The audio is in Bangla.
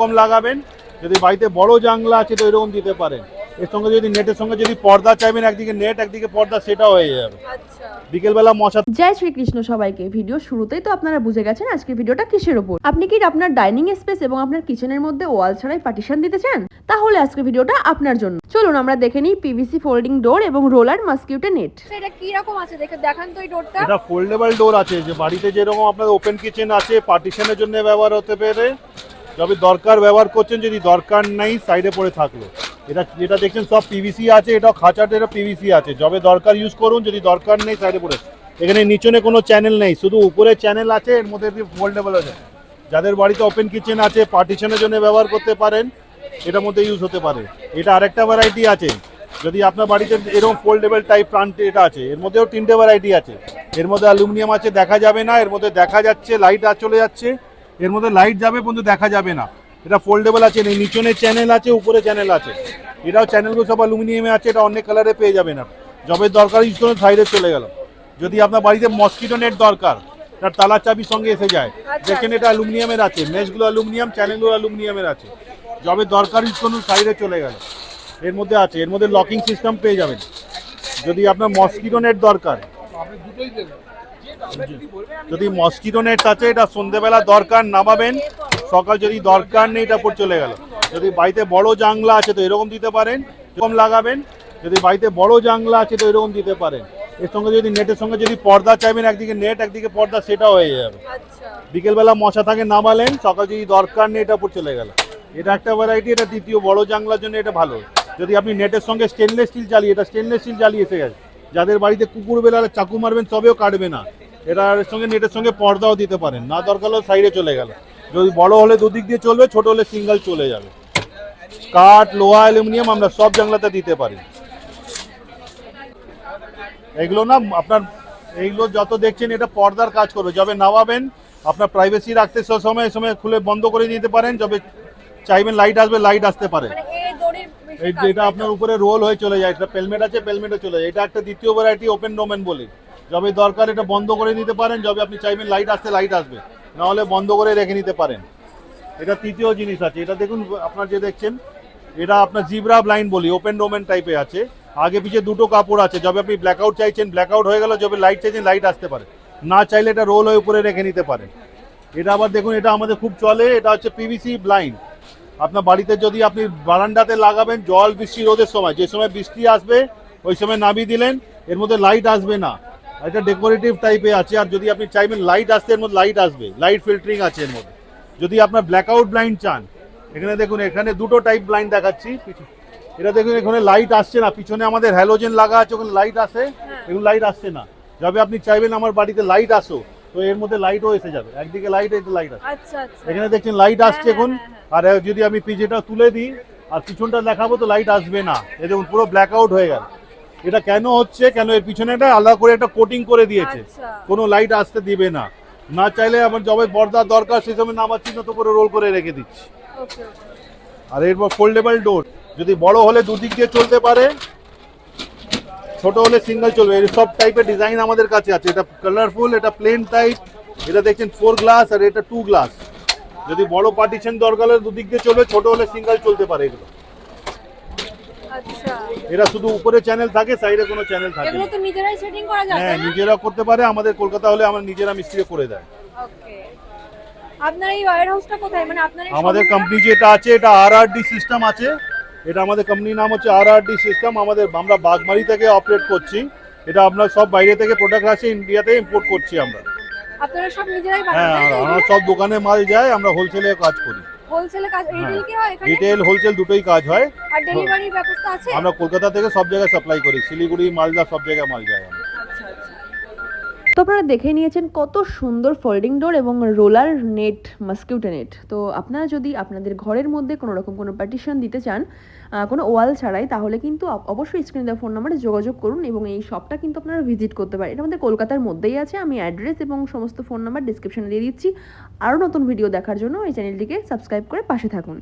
কম লাগাবেন। যদি বাড়িতে বড় জানলা আছে তো এরকম দিতে পারেন। এর সঙ্গে যদি নেটের সঙ্গে যদি পর্দা চাইবেন, একদিকে নেট একদিকে পর্দা, সেটাও হয়ে যাবে। বিকেলবেলা মশা। জয় শ্রীকৃষ্ণ সবাইকে। ভিডিও শুরুতেই তো আপনারা বুঝে গেছেন আজকের ভিডিওটা কিসের উপর। আপনি কি আপনার ডাইনিং স্পেস এবং আপনার কিচেনের মধ্যে ওয়াল ছাড়াই পার্টিশন দিতে চান? তাহলে আজকের ভিডিওটা আপনার জন্য। চলুন আমরা দেখে নিই পিভিসি ফোল্ডিং ডোর এবং রোলার মসকিউটো নেট। এটা কি রকম আছে দেখান তো এই ডোরটা। এটা ফোল্ডেবল ডোর আছে, যে বাড়িতে যেরকম আপনার ওপেন কিচেন আছে পার্টিশনের জন্য ব্যবহার হতে পারে। যবে দরকার ব্যবহার করছেন, যদি দরকার নাই সাইডে পড়ে থাকলো। এটা যেটা দেখছেন সব পিভিসি আছে, এটা খাঁচাটা এটা পিভিসি আছে। যবে দরকার ইউজ করুন, যদি দরকার নেই সাইডে পড়ে। এখানে নিচনে কোনো চ্যানেল নেই, শুধু উপরে চ্যানেল আছে, এর মধ্যে ফোল্ডেবল আছে। যাদের বাড়িতে ওপেন কিচেন আছে পার্টিশনের জন্য ব্যবহার করতে পারেন, এটার মধ্যে ইউজ হতে পারে। এটা আরেকটা ভ্যারাইটি আছে, যদি আপনার বাড়িতে এরকম ফোল্ডেবল টাইপ ফ্রন্ট এটা আছে, এর মধ্যেও 3টে ভ্যারাইটি আছে। এর মধ্যে অ্যালুমিনিয়াম আছে, দেখা যাবে না। এর মধ্যে দেখা যাচ্ছে, লাইট চলে যাচ্ছে। এর মধ্যে লাইট যাবে কিন্তু দেখা যাবে না। এটা ফোল্ডেবল আছে, নিচনে চ্যানেল আছে, উপরে চ্যানেল আছে। এটাও চ্যানেলগুলো সব অ্যালুমিনিয়ামে আছে, এটা অনেক কালারে পেয়ে যাবেন। যবে দরকার ইউজ করুন, সাইডে চলে গেল। যদি আপনার বাড়িতে মসকিটো নেট দরকার, তার তালার চাবির সঙ্গে এসে যায়। দেখেন এটা অ্যালুমিনিয়ামের আছে, মেশগুলো অ্যালুমিনিয়াম, চ্যানেলগুলো অ্যালুমিনিয়ামের আছে। যবে দরকার ইউজ করুন, সাইডে চলে গেল। এর মধ্যে আছে, এর মধ্যে লকিং সিস্টেম পেয়ে যাবেন। যদি আপনার মসকিটো নেট দরকার, যদি মসকিটো নেট আছে, এটা সন্ধ্যেবেলা দরকার নামাবেন, সকাল যদি দরকার নেই এটা পর চলে গেল। যদি বাড়িতে বড় জানলা আছে তো এরকম দিতে পারেন, কম লাগাবেন। যদি বাড়িতে বড় জানলা আছে তো এরকম দিতে পারেন। এর সঙ্গে যদি নেটের সঙ্গে যদি পর্দা চাইবেন, একদিকে নেট একদিকে পর্দা, সেটাও হয়ে যাবে। বিকেলবেলা মশা থাকে নামালেন, সকাল যদি দরকার নেই এটা পর চলে গেল। এটা একটা ভ্যারাইটি, এটা দ্বিতীয় বড় জানলার জন্য এটা ভালো। যদি আপনি নেটের সঙ্গে স্টেনলেস স্টিল জ্বালিয়ে, এটা স্টেনলেস স্টিল জ্বালিয়ে এসে গেছে। যাদের বাড়িতে কুকুর বেলালে চাকু মারবেন তবেও কাটবে না। এটার সঙ্গে নেটের সঙ্গে পর্দাও দিতে পারেন, না দরকার হলে সাইডে চলে গেল। যদি বড় হলে দুদিক দিয়ে চলবে, ছোট হলে সিঙ্গেল চলে যাবে। কাঠ, লোহা, অ্যালুমিনিয়াম আমরা সব জানলাতে দিতে পারি। এগুলো না আপনার, এইগুলো যত দেখছেন এটা পর্দার কাজ করবে। যবে নামাবেন, আপনার প্রাইভেসি রাখতে সময় সময় খুলে বন্ধ করে নিতে পারেন। যবে চাইবেন লাইট আসবে, লাইট আসতে পারে। এই যেটা আপনার উপরে রোল হয়ে চলে যায়, এটা পেলমেট আছে, পেলমেটে চলে যায়। এটা একটা দ্বিতীয় ভ্যারাইটি, ওপেন ডোমেন বলি। যবে দরকার এটা বন্ধ করে নিতে পারেন, যবে আপনি চাইবেন লাইট আসতে, লাইট আসবে, নাহলে বন্ধ করে রেখে নিতে পারেন। এটা তৃতীয় জিনিস আছে। এটা দেখুন, আপনার যে দেখছেন এটা আপনার জিব্রা ব্লাইন্ড বলি, ওপেন ডোমেন টাইপে আছে। আগে পিছিয়ে দুটো কাপড় আছে। যবে আপনি ব্ল্যাকআউট চাইছেন, ব্ল্যাকআউট হয়ে গেল। যবে লাইট চাইছেন, লাইট আসতে পারে। না চাইলে এটা রোল হয়ে উপরে রেখে নিতে পারেন। এটা আবার দেখুন, এটা আমাদের খুব চলে। এটা হচ্ছে পিভিসি ব্লাইন্ড। আপনার বাড়িতে যদি আপনি বারান্দাতে লাগাবেন, জল বৃষ্টি রোদের সময়, যে সময় বৃষ্টি আসবে ওই সময় নামিয়ে দিলেন, এর মধ্যে লাইট আসবে না। এটা ডেকোরেটিভ টাইপে আছে। আর যদি আপনি চাইবেন লাইট আসতে, এর মধ্যে লাইট আসবে, লাইট ফিল্টারিং আছে এর মধ্যে। যদি আপনার ব্ল্যাকআউট ব্লাইন্ড চান, এখানে দেখুন, এখানে দুটো টাইপ ব্লাইন্ড দেখাচ্ছি। এটা দেখুন, এখানে লাইট আসছে না, পিছনে আমাদের হ্যালোজেন লাগা আছে, ওখানে লাইট আসে, এগুলো লাইট আসছে না। যবে আপনি চাইবেন আমার বাড়িতে লাইট আসো, তো এর মধ্যে লাইটও এসে যাবে। একদিকে লাইট, একদিকে লাইট আসে। এখানে দেখছেন লাইট আসছে এখন। আর যদি আমি পিছেটা তুলে দিই আর পিছনটা দেখাবো, তো লাইট আসবে না। এই দেখুন পুরো ব্ল্যাকআউট হয়ে গেল। এটা কেন হচ্ছে, কেন এর পিছনে একটা আলাদা করে একটা কোটিং করে দিয়েছে, কোনো লাইট আসতে দিবে না। না চাইলে আমার যবে পর্দার দরকার সেই সময় নামার চিহ্ন তো করে রোল করে রেখে দিচ্ছি। আর এরপর ফোল্ডেবল ডোর, যদি বড় হলে দুদিক দিয়ে চলতে পারে, ছোট হলে সিঙ্গেল চলবে। এই সব টাইপের ডিজাইন আমাদের কাছে আছে। এটা কালারফুল, এটা প্লেন টাইপ। এটা দেখছেন 4 গ্লাস, আর এটা 2 গ্লাস। যদি বড় পার্টিশন দরকার হলে দুদিক দিয়ে চলবে, ছোট হলে সিঙ্গেল চলতে পারে। এগুলো এরা শুধু উপরে চ্যানেল থাকে, সাইডে কোনো চ্যানেল থাকে না। নিজেরাই সেটিং করা যায়? হ্যাঁ, নিজেরা করতে পারে। আমাদের কলকাতা হলে আমরা নিজেরা মিস্ত্রি করে দেয়। আপনার এই ওয়্যার হাউসটা কোথায়, মানে আপনার আমাদের কোম্পানি যেটা আছে, এটা আরআরডি সিস্টেম আছে। এটা আমাদের কোম্পানির নাম হচ্ছে আরআরডি সিস্টেম। আমরা বাগমারি থেকে অপারেট করছি। এটা আপনার সব বাইরে থেকে প্রোডাক্ট আসে, ইন্ডিয়াতে ইম্পোর্ট করছি আমরা। আপনারা সব নিজেরাই বানান? হ্যাঁ, আমরা সব দোকানে মাল যায়, আমরা হোলসেলে কাজ করি। হোলসেলে কাজ, রিটেল কি হয় এখানে? রিটেল, হোলসেল দুটোই কাজ হয়। আর ডেলিভারির ব্যবস্থা আছে? আমরা কলকাতা থেকে সব জায়গায় সাপ্লাই করি, শিলিগুড়ি, মালদা, সব জায়গায় মাল যায় আমরা। তো আপনারা দেখে নিয়েছেন কত সুন্দর ফোল্ডিং ডোর এবং রোলার নেট, মসকিউটো নেট। তো আপনারা যদি আপনাদের ঘরের মধ্যে কোনো রকম কোনো পার্টিশন দিতে চান, কোনো ওয়াল ছাড়াই, তাহলে কিন্তু অবশ্যই স্ক্রিনে দেওয়া ফোন নাম্বারে যোগাযোগ করুন এবং এই শপটা কিন্তু আপনারা ভিজিট করতে পারেন। এটা আমাদের কলকাতার মধ্যেই আছে। আমি অ্যাড্রেস এবং সমস্ত ফোন নাম্বার ডিসক্রিপশনে দিয়ে দিচ্ছি। আরও নতুন ভিডিও দেখার জন্য এই চ্যানেলটিকে সাবস্ক্রাইব করে পাশে থাকুন।